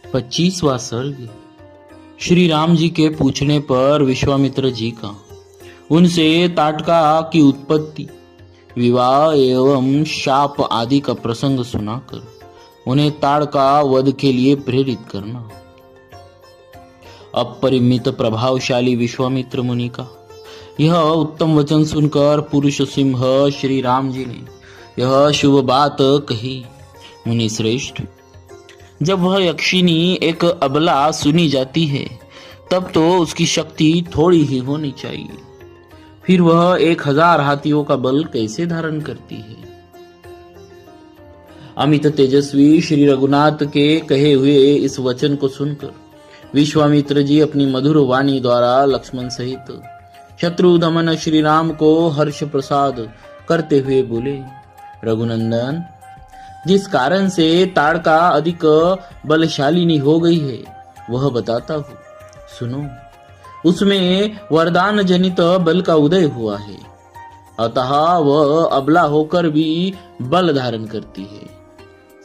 25वां सर्ग। श्री राम जी के पूछने पर विश्वामित्र जी का उनसे ताटका की उत्पत्ति, विवाह एवं शाप आदि का प्रसंग सुनाकर उन्हें ताड़का वध के लिए प्रेरित करना। अपरिमित प्रभावशाली विश्वामित्र मुनि का यह उत्तम वचन सुनकर पुरुष सिंह श्री राम जी ने यह शुभ बात कही। मुनि श्रेष्ठ, जब वह यक्षिणी एक अबला सुनी जाती है तब तो उसकी शक्ति थोड़ी ही होनी चाहिए, फिर वह 1000 हाथियों का बल कैसे धारण करती है। अमित तेजस्वी श्री रघुनाथ के कहे हुए इस वचन को सुनकर विश्वामित्र जी अपनी मधुर वाणी द्वारा लक्ष्मण सहित शत्रु दमन श्री राम को हर्ष प्रसाद करते हुए बोले, रघुनंदन, जिस कारण से ताड़का अधिक बलशालिनी हो गई है वह बताता हूँ, सुनो। उसमें वरदान जनित बल का उदय हुआ है, अतः वह अबला होकर भी बल धारण करती है,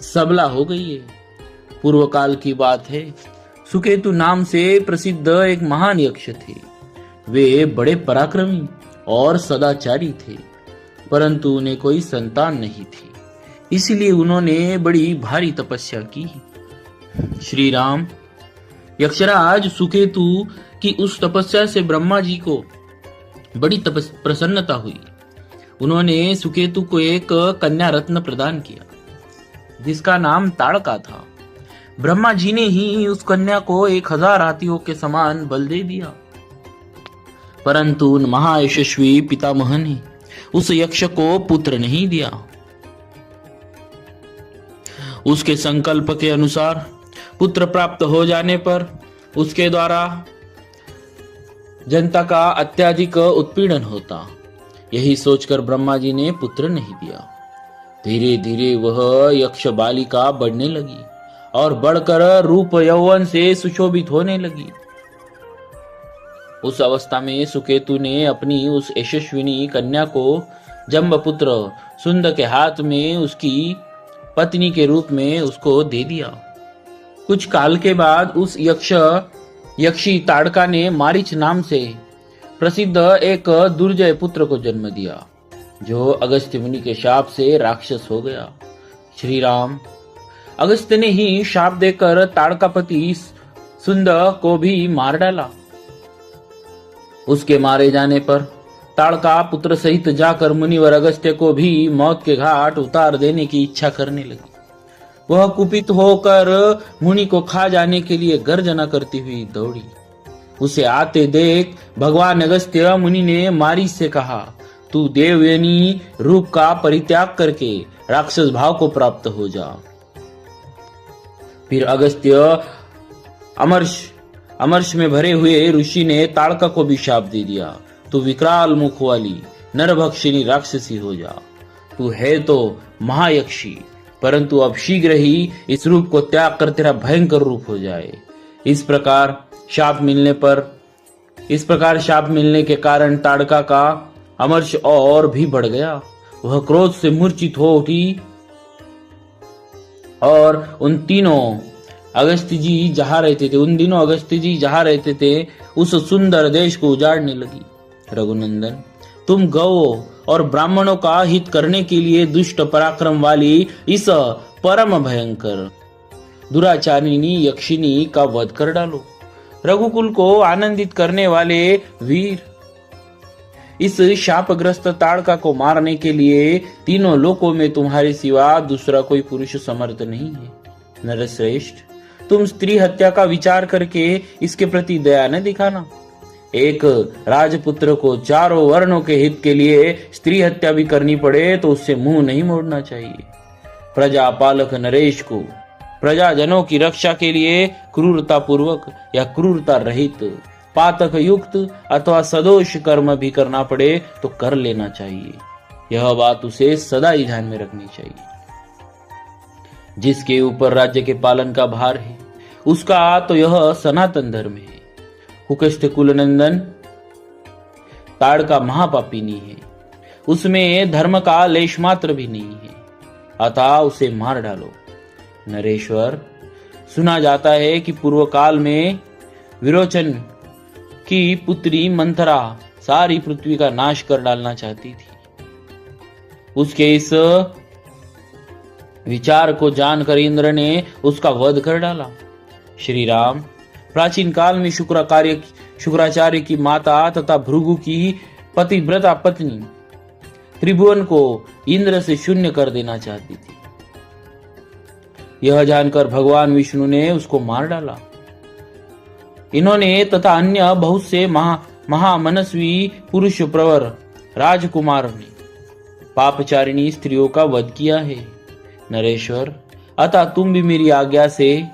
सबला हो गई है। पूर्व काल की बात है, सुकेतु नाम से प्रसिद्ध एक महान यक्ष थे। वे बड़े पराक्रमी और सदाचारी थे, परंतु उन्हें कोई संतान नहीं थी, इसलिए उन्होंने बड़ी भारी तपस्या की। श्री राम, यक्षराज सुकेतु की उस तपस्या से ब्रह्मा जी को बड़ी प्रसन्नता हुई। उन्होंने सुकेतु को एक कन्या रत्न प्रदान किया जिसका नाम ताड़का था। ब्रह्मा जी ने ही उस कन्या को 1000 हाथियों के समान बल दे दिया, परंतु उन महायशस्वी पितामह ने उस यक्ष को पुत्र नहीं दिया। उसके संकल्प के अनुसार पुत्र प्राप्त हो जाने पर उसके द्वारा जनता का अत्यधिक उत्पीड़न होता। यही सोचकर ब्रह्मा जी ने पुत्र नहीं दिया। धीरे धीरे वह यक्ष बालिका बढ़ने लगी और बढ़कर रूप यौवन से सुशोभित होने लगी। उस अवस्था में सुकेतु ने अपनी उस यशस्विनी कन्या को जम्बपुत्र सुंद के हाथ में उसकी पत्नी के रूप में उसको दे दिया। कुछ काल के बाद उस यक्षी ताड़का ने मारीच नाम से प्रसिद्ध एक दुर्जय पुत्र को जन्म दिया, जो अगस्त्य मुनि के शाप से राक्षस हो गया। श्री राम, अगस्त्य ने ही शाप देकर ताड़कापति सुंद को भी मार डाला। उसके मारे जाने पर ताड़का पुत्र सहित जाकर मुनिवर अगस्त्य को भी मौत के घाट उतार देने की इच्छा करने लगी। वह कुपित होकर मुनि को खा जाने के लिए गर्जना करती हुई दौड़ी। उसे आते देख भगवान अगस्त्य मुनि ने मारी से कहा, तू देवयानी रूप का परित्याग करके राक्षस भाव को प्राप्त हो जा। फिर अगस्त्य अमर्ष में भरे हुए ऋषि ने ताड़का को भी शाप दे दिया, तू विकराल मुख वाली नरभक्षिणी राक्षसी हो जा। तू है तो महायक्षी, परंतु अब शीघ्र ही इस रूप को त्याग कर तेरा भयंकर रूप हो जाए। इस प्रकार शाप मिलने के कारण ताड़का का अमर्ष और भी बढ़ गया। वह क्रोध से मूर्छित हो उठी और उन दिनों अगस्त्य जी जहां रहते थे उस सुंदर देश को उजाड़ने लगी। रघुनंदन, तुम गौओं और ब्राह्मणों का हित करने के लिए दुष्ट पराक्रम वाली इस परम भयंकर दुराचारिणी यक्षिणी का वध कर डालो। रघुकुल को आनंदित करने वाले वीर, इस शापग्रस्त ताड़का को मारने के लिए तीनों लोकों में तुम्हारे सिवा दूसरा कोई पुरुष समर्थ नहीं है। नरश्रेष्ठ, तुम स्त्री हत्या का विचार करके इसके प्रति दया न दिखाना। एक राजपुत्र को चारों वर्णों के हित के लिए स्त्री हत्या भी करनी पड़े तो उससे मुंह नहीं मोड़ना चाहिए। प्रजा पालक नरेश को प्रजाजनों की रक्षा के लिए क्रूरता पूर्वक या क्रूरता रहित, पातक युक्त अथवा सदोष कर्म भी करना पड़े तो कर लेना चाहिए। यह बात उसे सदा ही ध्यान में रखनी चाहिए। जिसके ऊपर राज्य के पालन का भार है उसका तो यह सनातन धर्म है। कुकस्थ कुलनंदन, ताड़का महापापिनी है, उसमें धर्म का लेश मात्र भी नहीं है, अतः उसे मार डालो। नरेश्वर, सुना जाता है कि पूर्व काल में विरोचन की पुत्री मंथरा सारी पृथ्वी का नाश कर डालना चाहती थी। उसके इस विचार को जानकर इंद्र ने उसका वध कर डाला। श्री राम प्राचीन काल में शुक्राचार्य की माता तथा भृगु की पतिव्रता पत्नी त्रिभुवन को इंद्र से शून्य कर देना चाहती थी। यह जानकर भगवान विष्णु ने उसको मार डाला। इन्होंने तथा अन्य बहुत से महामनस्वी पुरुष प्रवर राजकुमार ने पापचारिणी स्त्रियों का वध किया है। नरेश्वर, अतः तुम भी मेरी आज्ञा से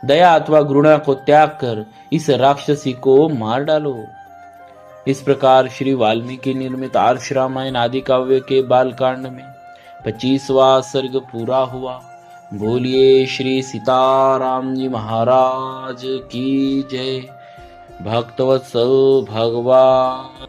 दया अथवा घृणा को त्याग कर इस राक्षसी को मार डालो। इस प्रकार श्री वाल्मीकि निर्मित आर्ष रामायण आदि काव्य के बालकांड में 25वां सर्ग पूरा हुआ। बोलिए श्री सीताराम जी महाराज की जय। भक्तवत्सल भगवान